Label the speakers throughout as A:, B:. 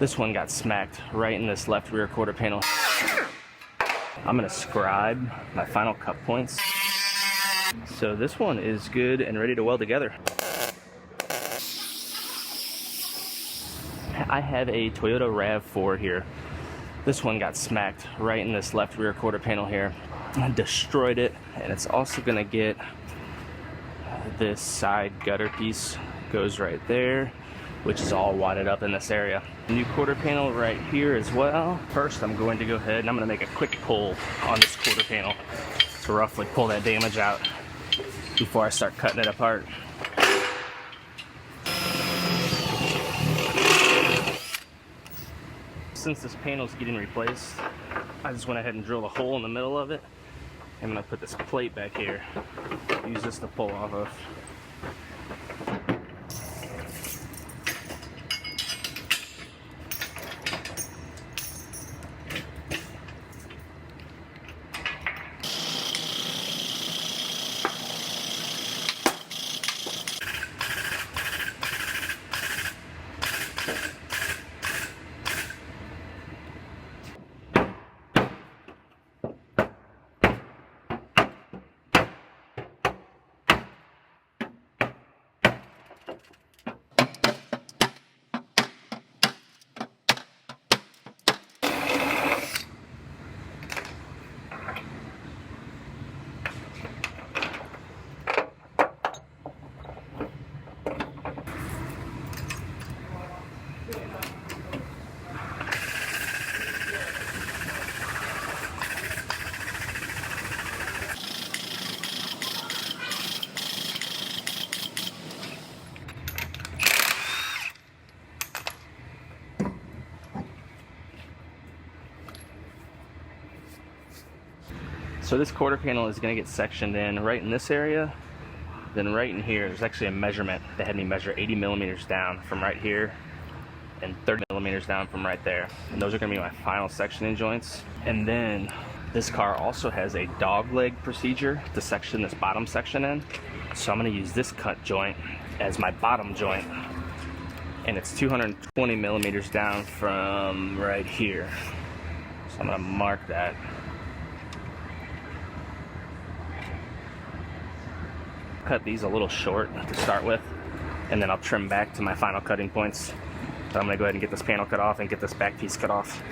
A: This one got smacked right in this left rear quarter panel. I'm gonna scribe my final cut points. So this one is good and ready to weld together. I have a Toyota RAV4 here. This one got smacked right in this left rear quarter panel here. I destroyed it, and it's also gonna get this side gutter piece goes right there, which is all wadded up in this area. New quarter panel right here as well. First, I'm going to go ahead and I'm gonna make a quick pull on this quarter panel to roughly pull that damage out before I start cutting it apart. Since this panel is getting replaced, I just went ahead and drilled a hole in the middle of it. I'm gonna put this plate back here, use this to pull off of. So this quarter panel is going to get sectioned in right in this area, then right in here. There's actually a measurement. They had me measure 80 millimeters down from right here and 30 millimeters down from right there. And those are going to be my final sectioning joints. And then this car also has a dog leg procedure to section this bottom section in. So I'm going to use this cut joint as my bottom joint. And it's 220 millimeters down from right here. So I'm going to mark that. Cut these a little short to start with, and then I'll trim back to my final cutting points. So I'm going to go ahead and get this panel cut off and get this back piece cut off.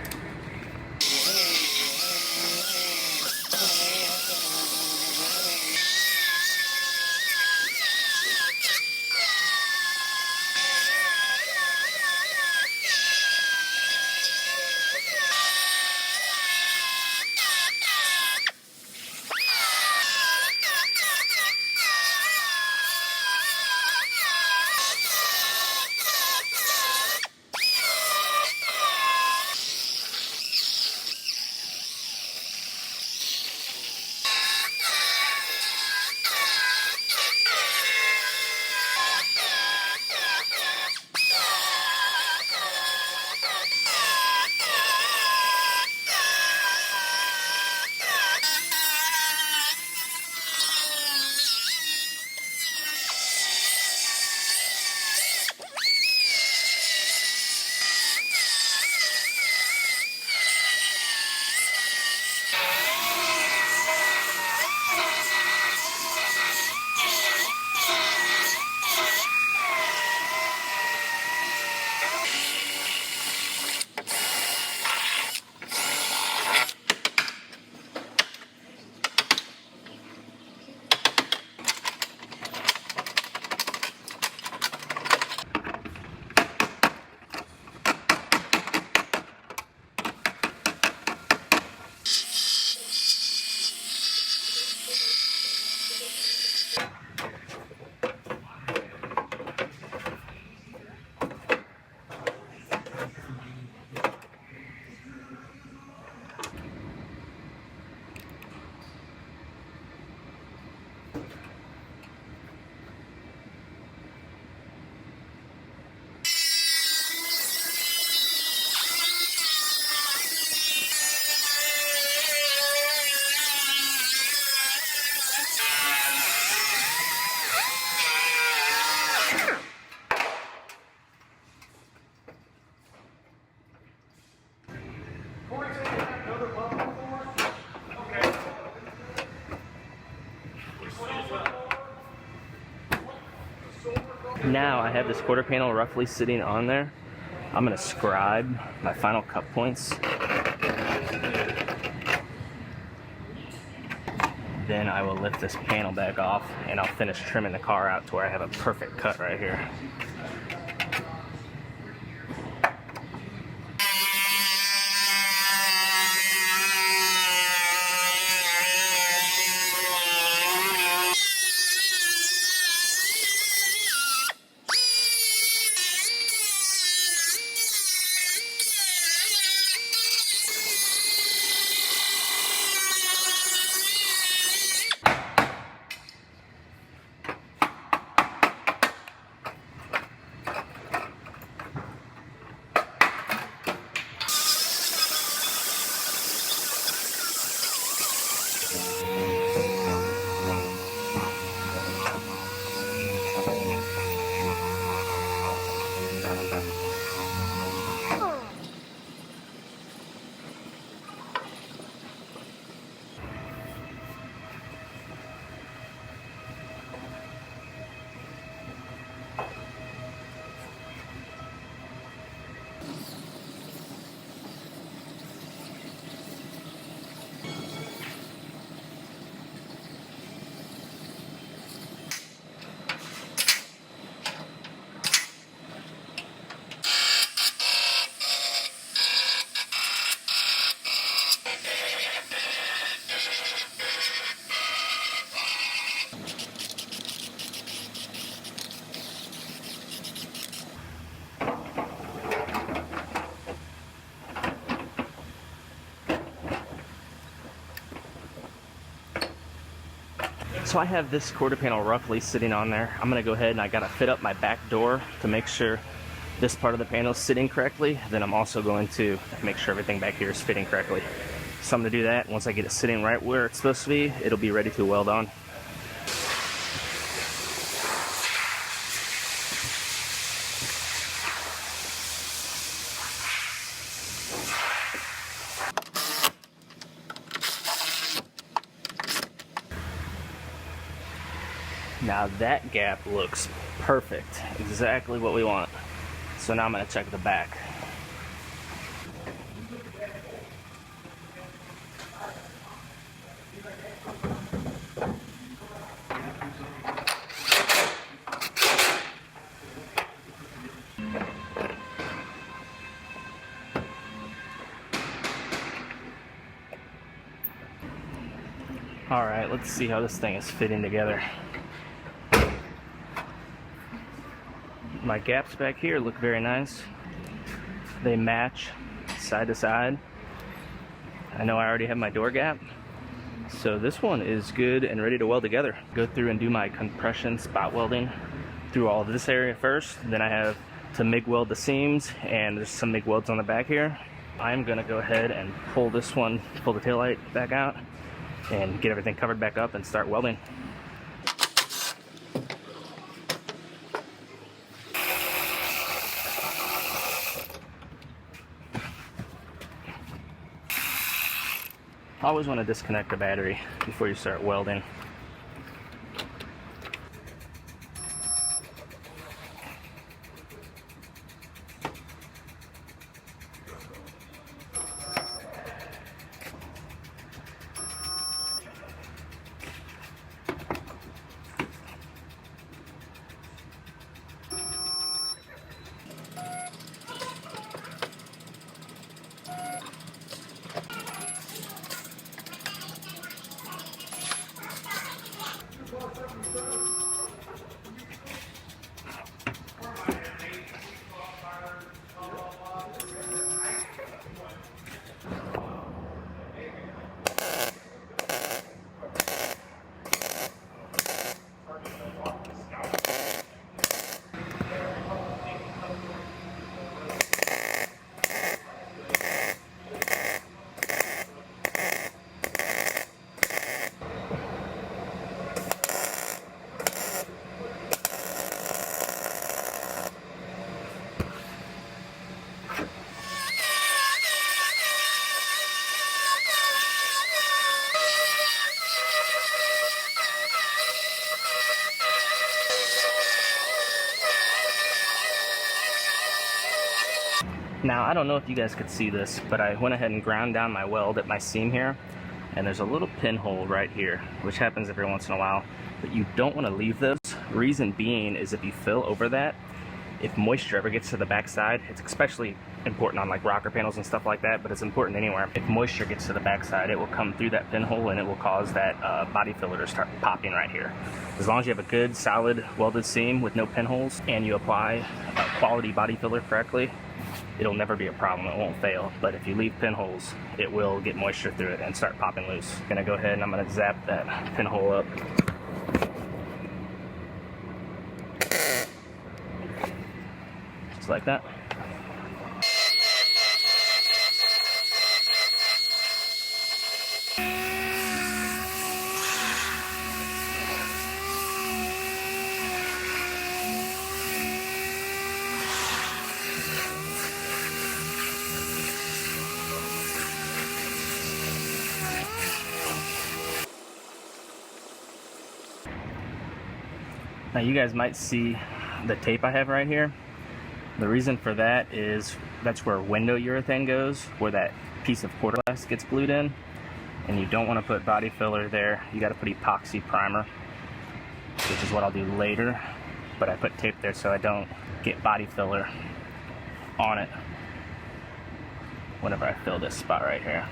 A: Now I have this quarter panel roughly sitting on there. I'm going to scribe my final cut points. Then I will lift this panel back off and I'll finish trimming the car out to where I have a perfect cut right here. So I have this quarter panel roughly sitting on there. I'm gonna go ahead and I gotta fit up my back door to make sure this part of the panel is sitting correctly. Then I'm also going to make sure everything back here is fitting correctly. So I'm gonna do that. Once I get it sitting right where it's supposed to be, it'll be ready to weld on. Now that gap looks perfect, exactly what we want. So now I'm going to check the back. All right, let's see how this thing is fitting together. My gaps back here look very nice. They match side to side. I know I already have my door gap, so this one is good and ready to weld together. Go through and do my compression spot welding through all of this area first. Then I have to MIG weld the seams, and there's some MIG welds on the back here. I'm gonna go ahead and pull this one, pull the taillight back out, and get everything covered back up and start welding. Always want to disconnect the battery before you start welding. Now, I don't know if you guys could see this, but I went ahead and ground down my weld at my seam here, and there's a little pinhole right here, which happens every once in a while, but you don't want to leave those. Reason being is if you fill over that, if moisture ever gets to the backside, it's especially important on like rocker panels and stuff like that, but it's important anywhere. If moisture gets to the backside, it will come through that pinhole and it will cause that body filler to start popping right here. As long as you have a good, solid welded seam with no pinholes and you apply quality body filler correctly, it'll never be a problem, it won't fail. But if you leave pinholes, it will get moisture through it and start popping loose. I'm gonna go ahead and I'm gonna zap that pinhole up. Just like that. Now you guys might see the tape I have right here. The reason for that is that's where window urethane goes, where that piece of quarter glass gets glued in, and you don't want to put body filler there. You got to put epoxy primer, which is what I'll do later, but I put tape there so I don't get body filler on it whenever I fill this spot right here.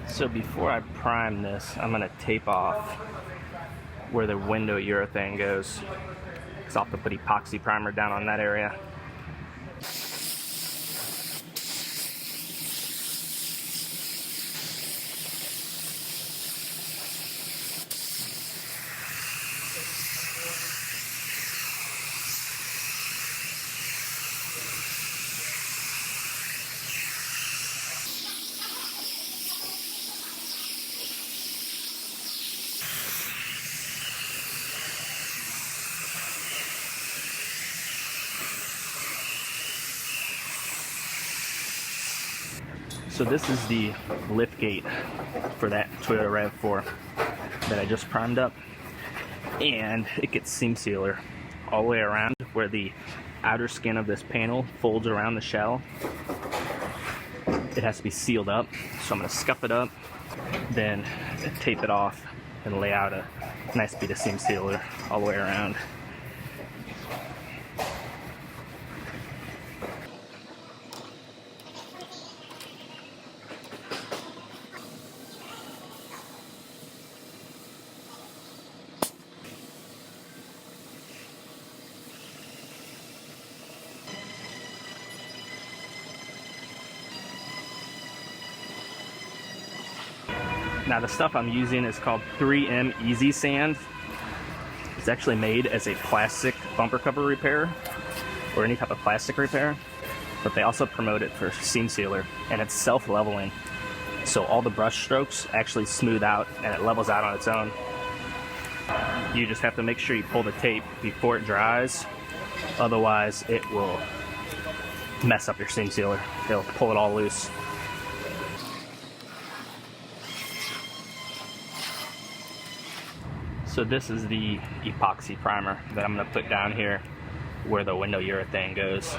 A: So before I prime this, I'm going to tape off where the window urethane goes, because I'll have to put epoxy primer down on that area. So this is the lift gate for that Toyota RAV4 that I just primed up, and it gets seam sealer all the way around where the outer skin of this panel folds around the shell. It has to be sealed up, so I'm going to scuff it up, then tape it off and lay out a nice bead of seam sealer all the way around. Now the stuff I'm using is called 3M Easy Sand. It's actually made as a plastic bumper cover repair or any type of plastic repair, but they also promote it for seam sealer, and it's self-leveling. So all the brush strokes actually smooth out and it levels out on its own. You just have to make sure you pull the tape before it dries, otherwise it will mess up your seam sealer. It'll pull it all loose. So this is the epoxy primer that I'm going to put down here where the window urethane goes.